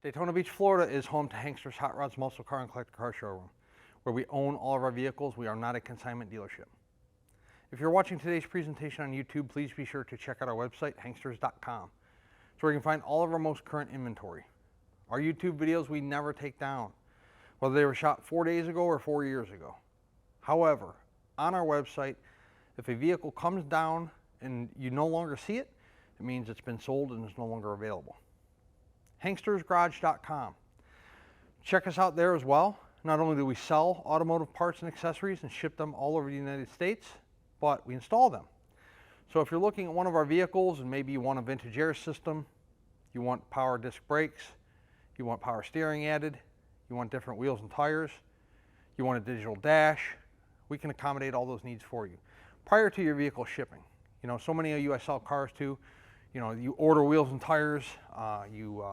Daytona Beach, Florida is home to Hankster's Hot Rods Muscle Car and Collector Car Showroom, where we own all of our vehicles. We are not a consignment dealership. If you're watching today's presentation on YouTube, please be sure to check out our website, hanksters.com. It's where you can find all of our most current inventory. Our YouTube videos we never take down, whether they were shot 4 days ago or 4 years ago. However, on our website, if a vehicle comes down and you no longer see it, it means it's been sold and is no longer available. hankstersgarage.com. Check us out there as well. Not only do we sell automotive parts and accessories and ship them all over the United States, but we install them. So if you're looking at one of our vehicles and maybe you want a vintage air system, you want power disc brakes, you want power steering added, you want different wheels and tires, you want a digital dash, we can accommodate all those needs for you prior to your vehicle shipping. You know, so many of you I sell cars to, you know, you order wheels and tires, you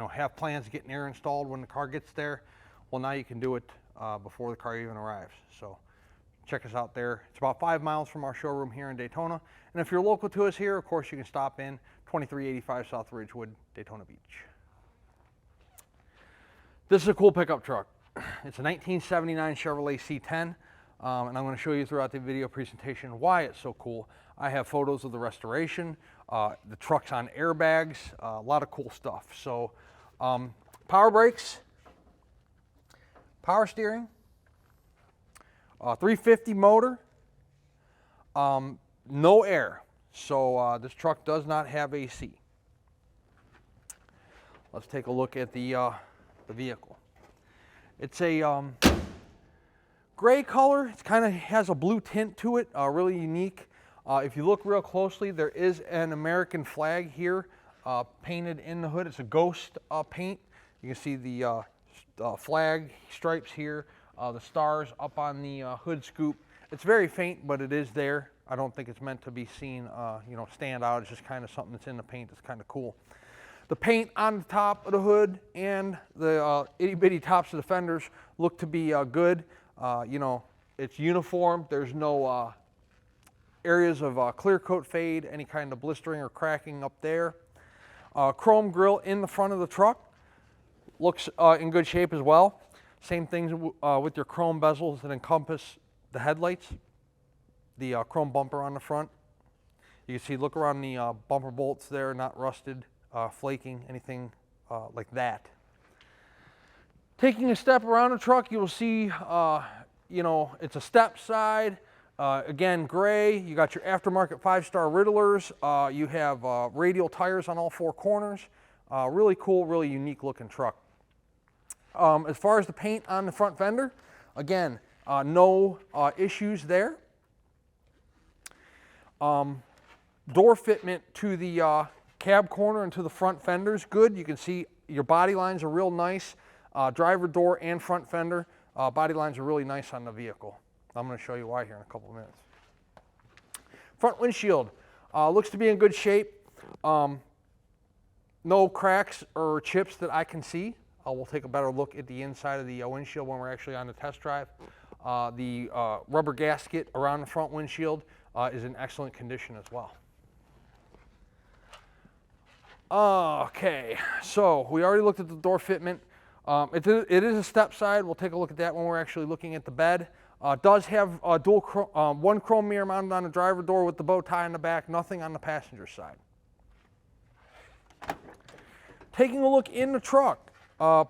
know, have plans to get an air installed when the car gets there. Well, now you can do it before the car even arrives. So check us out there. It's about 5 miles from our showroom here in Daytona. And if you're local to us here, of course, you can stop in 2385 South Ridgewood, Daytona Beach. This is a cool pickup truck. It's a 1979 Chevrolet C10, and I'm going to show you throughout the video presentation why it's so cool. I have photos of the restoration, the truck's on airbags, a lot of cool stuff. So power brakes, power steering, 350 motor, no air. So this truck does not have AC. Let's take a look at the vehicle. It's a gray color. It kind of has a blue tint to it, really unique. If you look real closely, there is an American flag here painted in the hood. It's a ghost paint. You can see the flag stripes here, the stars up on the hood scoop. It's very faint, but it is there. I don't think it's meant to be seen, you know, stand out. It's just kind of something that's in the paint that's kind of cool. The paint on the top of the hood and the itty-bitty tops of the fenders look to be good. You know, it's uniform. There's no areas of clear coat fade, any kind of blistering or cracking up there. Chrome grille in the front of the truck looks in good shape as well. Same things with your chrome bezels that encompass the headlights. The chrome bumper on the front. You can see, look around the bumper bolts there, not rusted, flaking, anything like that. Taking a step around the truck, you will see, you know, it's a step side. Again, gray. You got your aftermarket 5-star Riddlers. You have radial tires on all 4 corners. Really cool, really unique looking truck. As far as the paint on the front fender, again, no issues there. Door fitment to the cab corner and to the front fenders, good. You can see your body lines are real nice. Driver door and front fender, body lines are really nice on the vehicle. I'm going to show you why here in a couple of minutes. Front windshield looks to be in good shape. No cracks or chips that I can see. We'll take a better look at the inside of the windshield when we're actually on the test drive. The rubber gasket around the front windshield is in excellent condition as well. Okay, so we already looked at the door fitment. It is a step side. We'll take a look at that when we're actually looking at the bed. Does have a one chrome mirror mounted on the driver door with the bow tie in the back, nothing on the passenger side. Taking a look in the truck,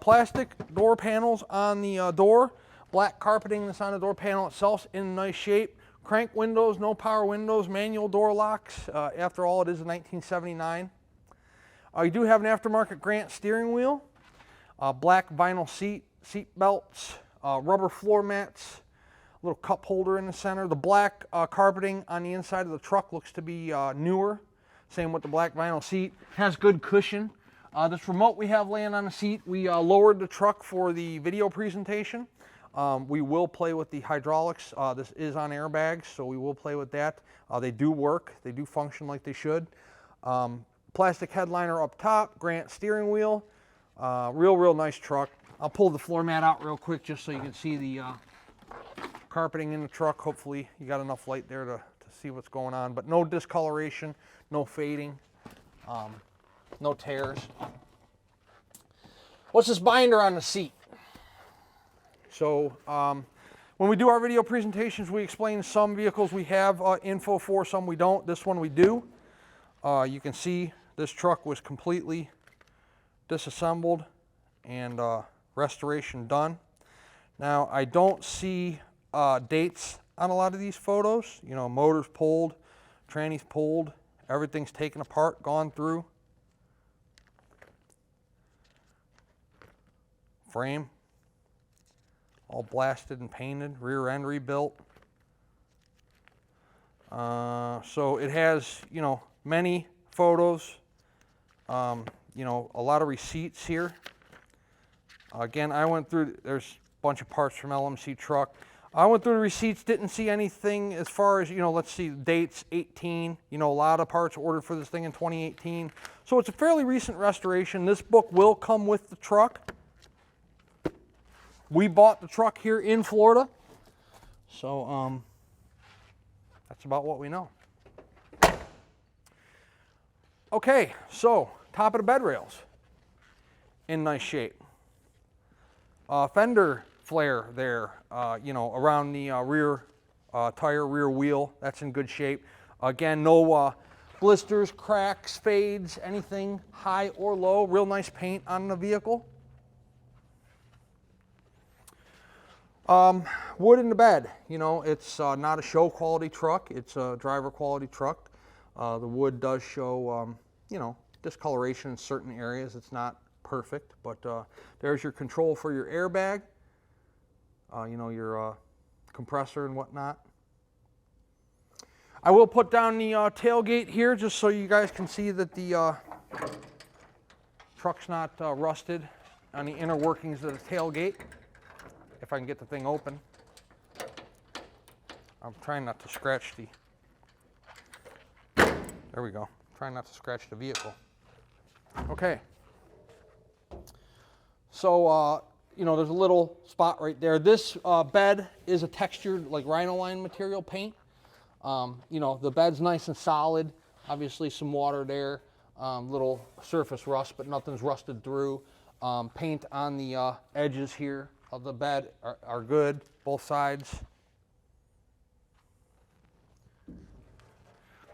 plastic door panels on the door, black carpeting that's on the door panel itself in nice shape. Crank windows, no power windows, manual door locks. After all, it is a 1979. You do have an aftermarket Grant steering wheel, black vinyl seat belts, rubber floor mats, little cup holder in the center. The black carpeting on the inside of the truck looks to be newer. Same with the black vinyl seat. Has good cushion. This remote we have laying on the seat, we lowered the truck for the video presentation. We will play with the hydraulics. This is on airbags, so we will play with that. They do work. They do function like they should. Plastic headliner up top, Grant steering wheel. Real nice truck. I'll pull the floor mat out real quick just so you can see the carpeting in the truck. Hopefully you got enough light there to see what's going on, but no discoloration, no fading, no tears. What's this binder on the seat? So when we do our video presentations, we explain some vehicles we have info for, some we don't. This one we do. You can see this truck was completely disassembled and restoration done. Now I don't see dates on a lot of these photos. You know, motors pulled, trannies pulled, everything's taken apart, gone through. Frame all blasted and painted, rear end rebuilt. So it has, you know, many photos, you know, a lot of receipts here. Again, I went through, there's a bunch of parts from LMC truck. I went through the receipts, didn't see anything as far as, you know, let's see, dates 18. You know, a lot of parts ordered for this thing in 2018. So it's a fairly recent restoration. This book will come with the truck. We bought the truck here in Florida. So that's about what we know. Okay, so top of the bed rails in nice shape. Fender flare there, you know, around the rear tire, rear wheel, that's in good shape. Again, no blisters, cracks, fades, anything high or low. Real nice paint on the vehicle. Wood in the bed, you know, it's not a show quality truck, it's a driver quality truck. The wood does show, you know, discoloration in certain areas. It's not perfect, but there's your control for your airbag, you know, your compressor and whatnot. I will put down the tailgate here just so you guys can see that the truck's not rusted on the inner workings of the tailgate. If I can get the thing open. I'm trying not to scratch the, there we go. Trying not to scratch the vehicle. Okay. So, you know, there's a little spot right there. This bed is a textured, like Rhino-Line material paint. You know, the bed's nice and solid. Obviously some water there. Little surface rust, but nothing's rusted through. Paint on the edges here of the bed are good, both sides.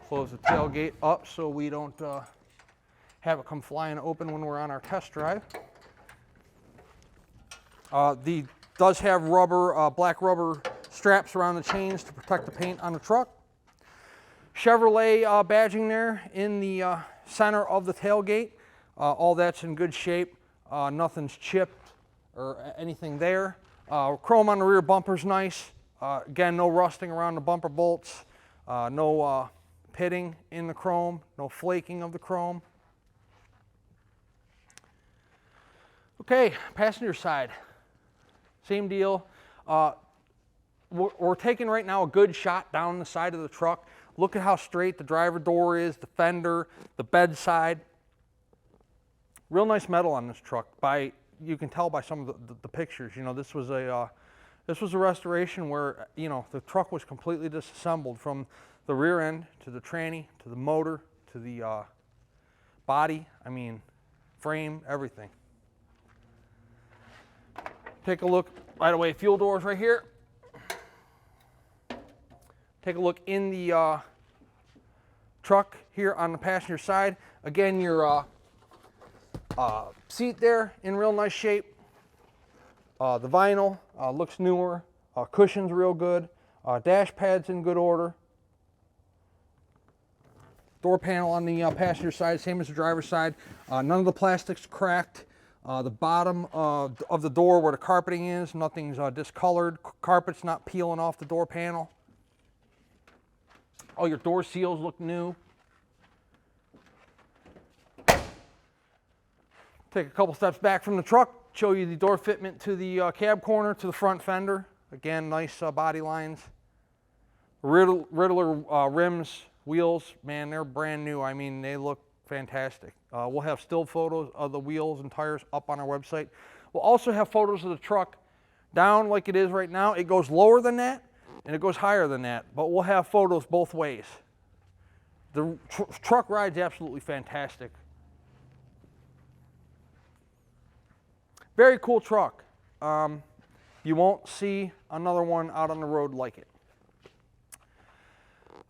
Close the tailgate up so we don't have it come flying open when we're on our test drive. The does have rubber, black rubber straps around the chains to protect the paint on the truck. Chevrolet badging there in the center of the tailgate. All that's in good shape. Nothing's chipped or anything there. Chrome on the rear bumper's nice. Again, no rusting around the bumper bolts. No pitting in the chrome. No flaking of the chrome. Okay, passenger side. Same deal. We're taking right now a good shot down the side of the truck. Look at how straight the driver door is, the fender, the bed side. Real nice metal on this truck. You can tell by some of the pictures. You know, this was a restoration where, you know, the truck was completely disassembled from the rear end to the tranny to the motor to the body. I mean, frame, everything. Take a look. By the way, fuel doors right here. Take a look in the truck here on the passenger side. Again, your seat there in real nice shape. The vinyl looks newer. Cushion's real good. Dash pad's in good order. Door panel on the passenger side, same as the driver's side. None of the plastic's cracked. The bottom of the door where the carpeting is, nothing's discolored. Carpet's not peeling off the door panel. All your door seals look new. Take a couple steps back from the truck, show you the door fitment to the cab corner, to the front fender. Again, nice body lines. Riddler rims, wheels, man, they're brand new. I mean, they look fantastic. We'll have still photos of the wheels and tires up on our website. We'll also have photos of the truck down like it is right now. It goes lower than that and it goes higher than that, but we'll have photos both ways. The truck ride's absolutely fantastic. Very cool truck. You won't see another one out on the road like it.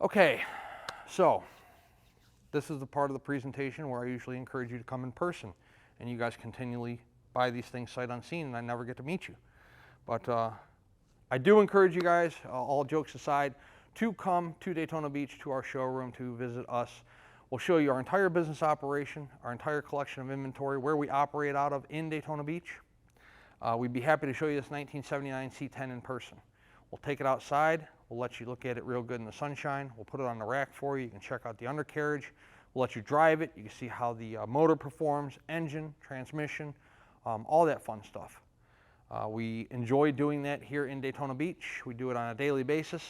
Okay, so this is the part of the presentation where I usually encourage you to come in person, and you guys continually buy these things sight unseen, and I never get to meet you. But I do encourage you guys, all jokes aside, to come to Daytona Beach to our showroom to visit us. We'll show you our entire business operation, our entire collection of inventory, where we operate out of in Daytona Beach. We'd be happy to show you this 1979 C10 in person. We'll take it outside. We'll let you look at it real good in the sunshine. We'll put it on the rack for you. You can check out the undercarriage. We'll let you drive it. You can see how the motor performs, engine, transmission, all that fun stuff. We enjoy doing that here in Daytona Beach. We do it on a daily basis.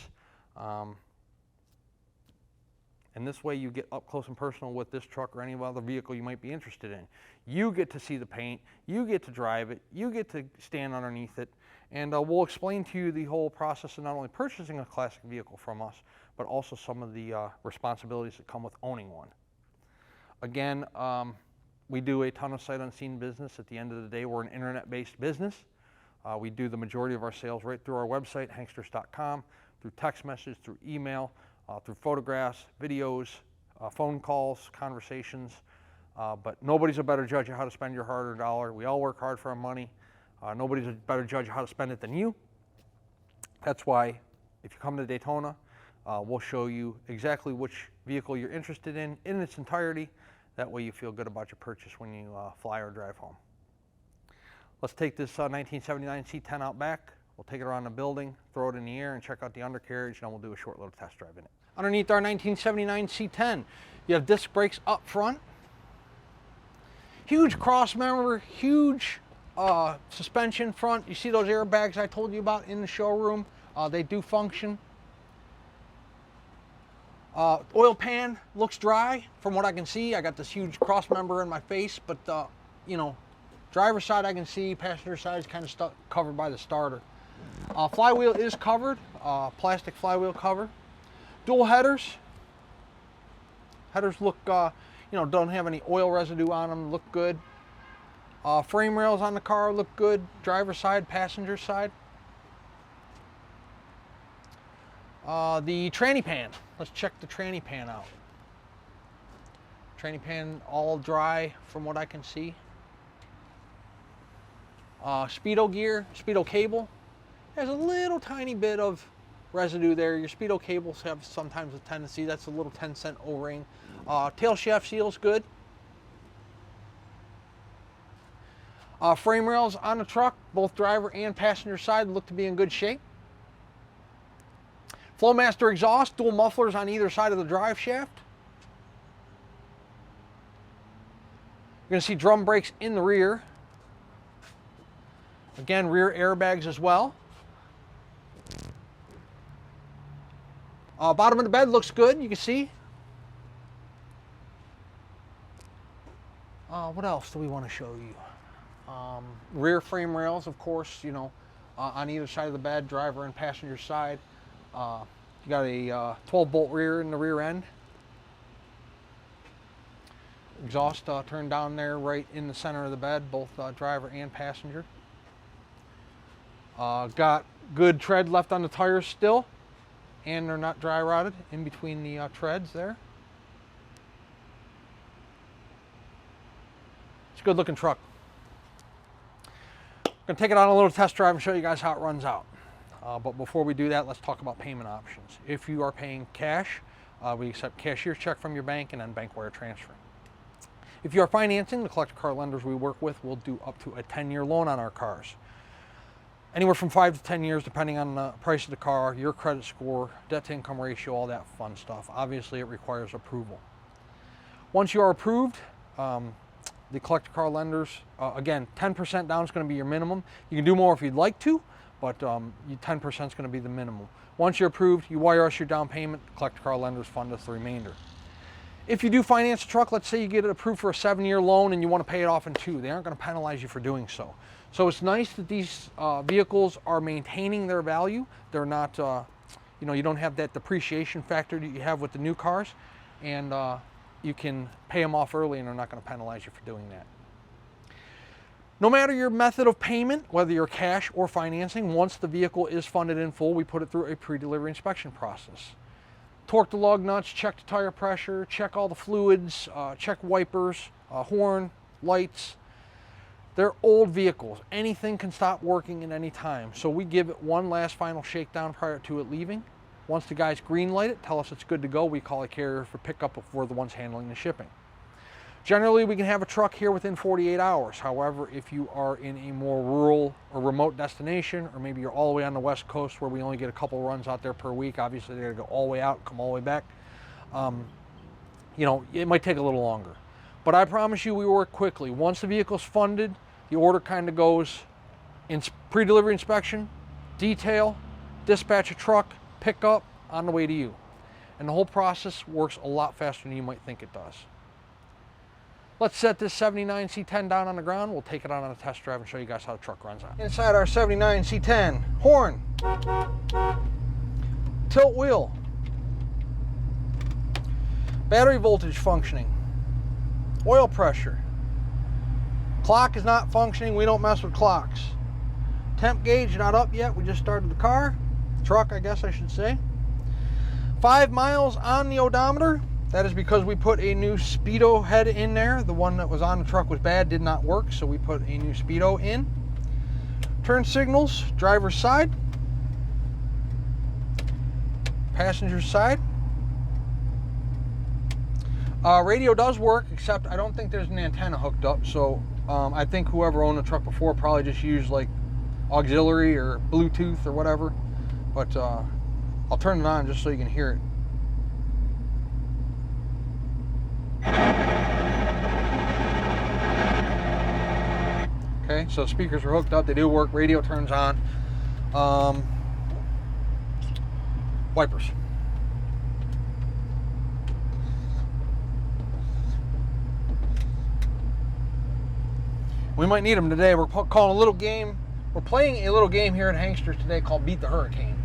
And this way you get up close and personal with this truck or any other vehicle you might be interested in. You get to see the paint, you get to drive it, you get to stand underneath it, and we'll explain to you the whole process of not only purchasing a classic vehicle from us, but also some of the responsibilities that come with owning one. Again, we do a ton of sight unseen business. At the end of the day, we're an internet-based business. We do the majority of our sales right through our website, hanksters.com, through text message, through email, through photographs, videos, phone calls, conversations. But nobody's a better judge of how to spend your hard-earned dollar. We all work hard for our money. Nobody's a better judge of how to spend it than you. That's why if you come to Daytona, we'll show you exactly which vehicle you're interested in its entirety. That way you feel good about your purchase when you fly or drive home. Let's take this 1979 C10 out back. We'll take it around the building, throw it in the air, and check out the undercarriage, and then we'll do a short little test drive in it. Underneath our 1979 C10, you have disc brakes up front. Huge cross member, huge suspension front. You see those airbags I told you about in the showroom? They do function. Oil pan looks dry from what I can see. I got this huge cross member in my face, but you know, driver's side I can see, passenger side is kind of covered by the starter. Flywheel is covered, plastic flywheel cover. Dual headers. Headers look, you know, don't have any oil residue on them, look good. Frame rails on the car look good, driver's side, passenger side. The tranny pan, let's check the tranny pan out. Tranny pan all dry from what I can see. Speedo gear, speedo cable. There's a little tiny bit of residue there. Your speedo cables have sometimes a tendency, that's a little 10-cent O-ring. Tail shaft seal's good. Frame rails on the truck, both driver and passenger side, look to be in good shape. Flowmaster exhaust, dual mufflers on either side of the drive shaft. You're going to see drum brakes in the rear. Again, rear airbags as well. Bottom of the bed looks good, you can see. What else do we want to show you? Rear frame rails, of course, you know, on either side of the bed, driver and passenger side. You got a 12-bolt rear in the rear end. Exhaust turned down there right in the center of the bed, both driver and passenger. Got good tread left on the tires still, and they're not dry rotted in between the treads there. It's a good looking truck. I'm going to take it on a little test drive and show you guys how it runs out. But before we do that, let's talk about payment options. If you are paying cash, we accept cashier's check from your bank and then bank wire transfer. If you are financing, the collector car lenders we work with will do up to a 10-year loan on our cars. Anywhere from 5 to 10 years, depending on the price of the car, your credit score, debt to income ratio, all that fun stuff. Obviously, it requires approval. Once you are approved, the collector car lenders, again, 10% down is going to be your minimum. You can do more if you'd like to, but 10% is going to be the minimum. Once you're approved, you wire us your down payment, collector car lenders fund us the remainder. If you do finance a truck, let's say you get it approved for a 7-year loan and you want to pay it off in 2, they aren't going to penalize you for doing so. So it's nice that these vehicles are maintaining their value. They're not, you know, you don't have that depreciation factor that you have with the new cars, and you can pay them off early and they're not going to penalize you for doing that. No matter your method of payment, whether you're cash or financing, once the vehicle is funded in full, we put it through a pre-delivery inspection process. Torque the lug nuts, check the tire pressure, check all the fluids, check wipers, horn, lights. They're old vehicles. Anything can stop working at any time. So we give it one last final shakedown prior to it leaving. Once the guys green light it, tell us it's good to go, we call a carrier for pickup if we're the ones handling the shipping. Generally, we can have a truck here within 48 hours. However, if you are in a more rural or remote destination, or maybe you're all the way on the West Coast where we only get a couple runs out there per week, obviously they gotta go all the way out, come all the way back, you know, it might take a little longer. But I promise you we work quickly. Once the vehicle's funded, the order kind of goes in pre-delivery inspection, detail, dispatch a truck, pick up, on the way to you. And the whole process works a lot faster than you might think it does. Let's set this 79 C10 down on the ground. We'll take it out on a test drive and show you guys how the truck runs out. Inside our 79 C10, horn, tilt wheel, battery voltage functioning, oil pressure. Clock is not functioning. We don't mess with clocks. Temp gauge not up yet. We just started the car. Truck, I guess I should say. 5 miles on the odometer. That is because we put a new speedo head in there. The one that was on the truck was bad, did not work, so we put a new speedo in. Turn signals, driver's side, passenger side. Radio does work, except I don't think there's an antenna hooked up, so I think whoever owned the truck before probably just used like auxiliary or Bluetooth or whatever. But I'll turn it on just so you can hear it. Okay, so speakers are hooked up, they do work, radio turns on. Wipers. We might need them today. We're calling a little game. We're playing a little game here at Hanksters today called Beat the Hurricane.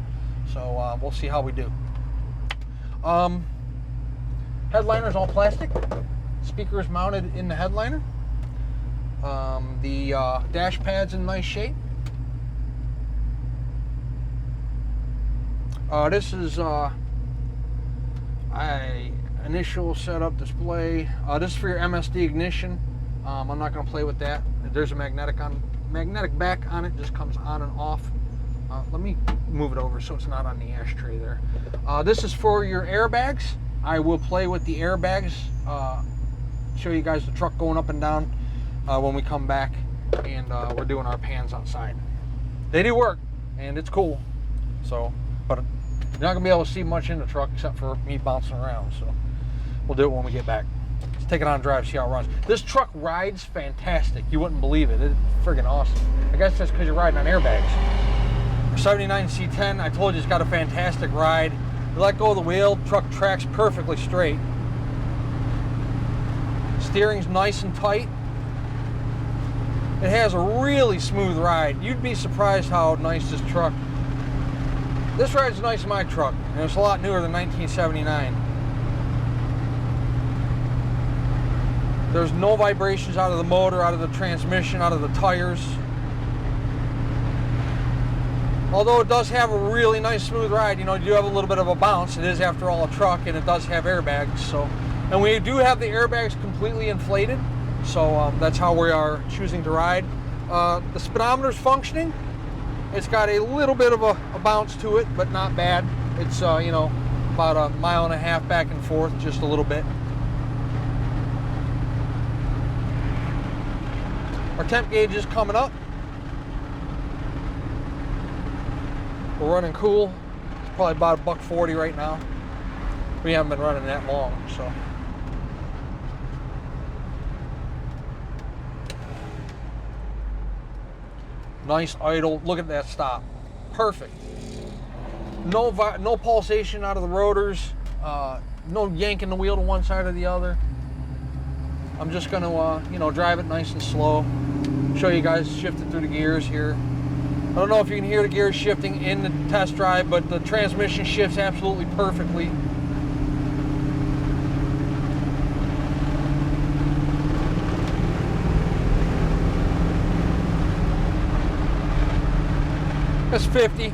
So we'll see how we do. Headliner's all plastic. Speakers mounted in the headliner. The dash pad's in nice shape. This is initial setup display. This is for your MSD ignition. I'm not going to play with that. There's a magnetic back on it. Just comes on and off. Let me move it over so it's not on the ashtray there. This is for your airbags. I will play with the airbags. Show you guys the truck going up and down when we come back, and we're doing our pans outside. They do work, and it's cool. So, but you're not gonna be able to see much in the truck except for me bouncing around. So we'll do it when we get back. Let's take it on a drive, see how it runs. This truck rides fantastic. You wouldn't believe it. It's friggin' awesome. I guess that's because you're riding on airbags. 79 C10, I told you it's got a fantastic ride. You let go of the wheel, truck tracks perfectly straight. Steering's nice and tight. It has a really smooth ride. You'd be surprised how nice this truck. This ride's nice in my truck, and it's a lot newer than 1979. There's no vibrations out of the motor, out of the transmission, out of the tires. Although it does have a really nice smooth ride, you know, you do have a little bit of a bounce. It is, after all, a truck, and it does have airbags. So, and we do have the airbags completely inflated. So that's how we are choosing to ride. The speedometer's functioning. It's got a little bit of a bounce to it, but not bad. It's you know, about 1.5 miles back and forth, just a little bit. Our temp gauge is coming up. We're running cool. It's probably about $1.40 right now. We haven't been running that long, so. Nice idle. Look at that stop. Perfect. No pulsation out of the rotors. No yanking the wheel to one side or the other. I'm just gonna, you know, drive it nice and slow. Show you guys shifting through the gears here. I don't know if you can hear the gears shifting in the test drive, but the transmission shifts absolutely perfectly. That's 50.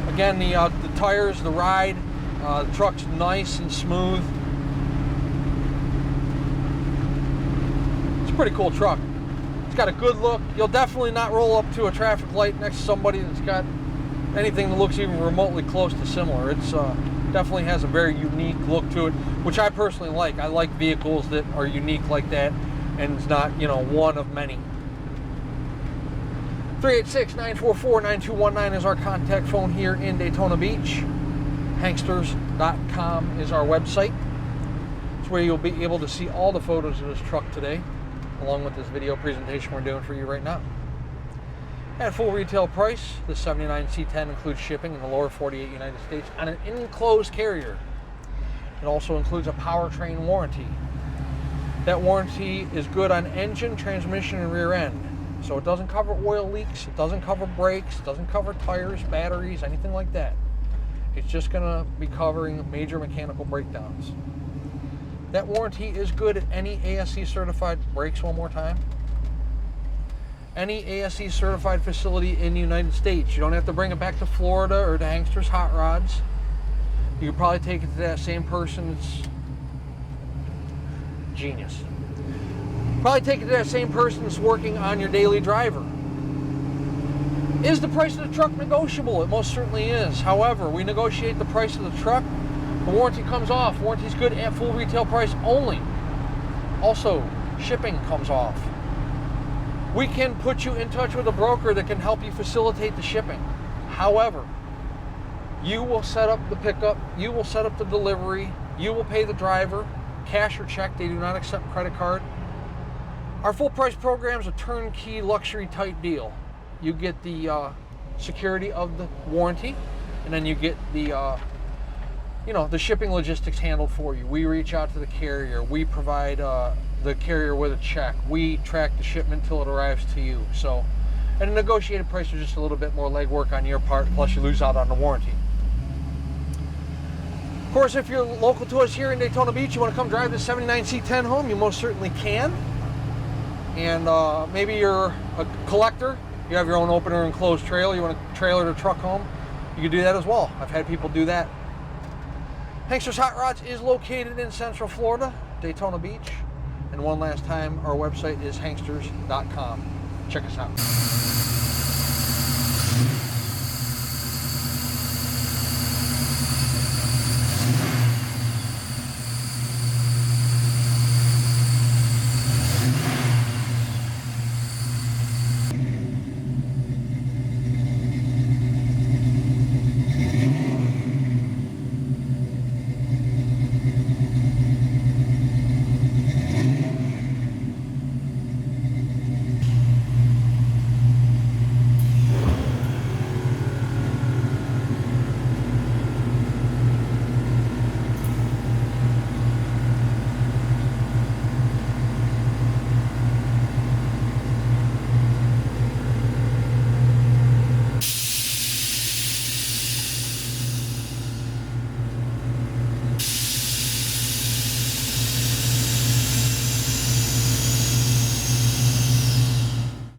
Again, the tires, the ride, the truck's nice and smooth. It's a pretty cool truck. It's got a good look. You'll definitely not roll up to a traffic light next to somebody that's got anything that looks even remotely close to similar. It's definitely has a very unique look to it, which I personally like. I like vehicles that are unique like that, and it's not, you know, one of many. 386-944-9219 is our contact phone here in Daytona Beach. Hanksters.com is our website. It's where you'll be able to see all the photos of this truck today, along with this video presentation we're doing for you right now. At full retail price, the 79 C10 includes shipping in the lower 48 United States on an enclosed carrier. It also includes a powertrain warranty. That warranty is good on engine, transmission, and rear end. So it doesn't cover oil leaks, it doesn't cover brakes, it doesn't cover tires, batteries, anything like that. It's just going to be covering major mechanical breakdowns. That warranty is good at any ASE certified brakes, one more time. Any ASE certified facility in the United States. You don't have to bring it back to Florida or to Hanksters Hot Rods. You could probably take it to that same person. It's genius. Probably take it to that same person that's working on your daily driver. Is the price of the truck negotiable? It most certainly is. However, we negotiate the price of the truck. The warranty comes off. Warranty's good at full retail price only. Also, shipping comes off. We can put you in touch with a broker that can help you facilitate the shipping. However, you will set up the pickup, you will set up the delivery, you will pay the driver, cash or check. They do not accept credit card. Our full price program is a turnkey luxury type deal. You get the security of the warranty, and then you get the the shipping logistics handled for you. We reach out to the carrier. We provide the carrier with a check. We track the shipment till it arrives to you. So, at a negotiated price, there's just a little bit more legwork on your part, plus you lose out on the warranty. Of course, if you're local to us here in Daytona Beach, you want to come drive the 79 C10 home, you most certainly can. And maybe you're a collector, you have your own open or enclosed trailer, you want to trailer the truck home, you can do that as well. I've had people do that. Hanksters Hot Rods is located in Central Florida, Daytona Beach. And one last time, our website is hanksters.com. Check us out.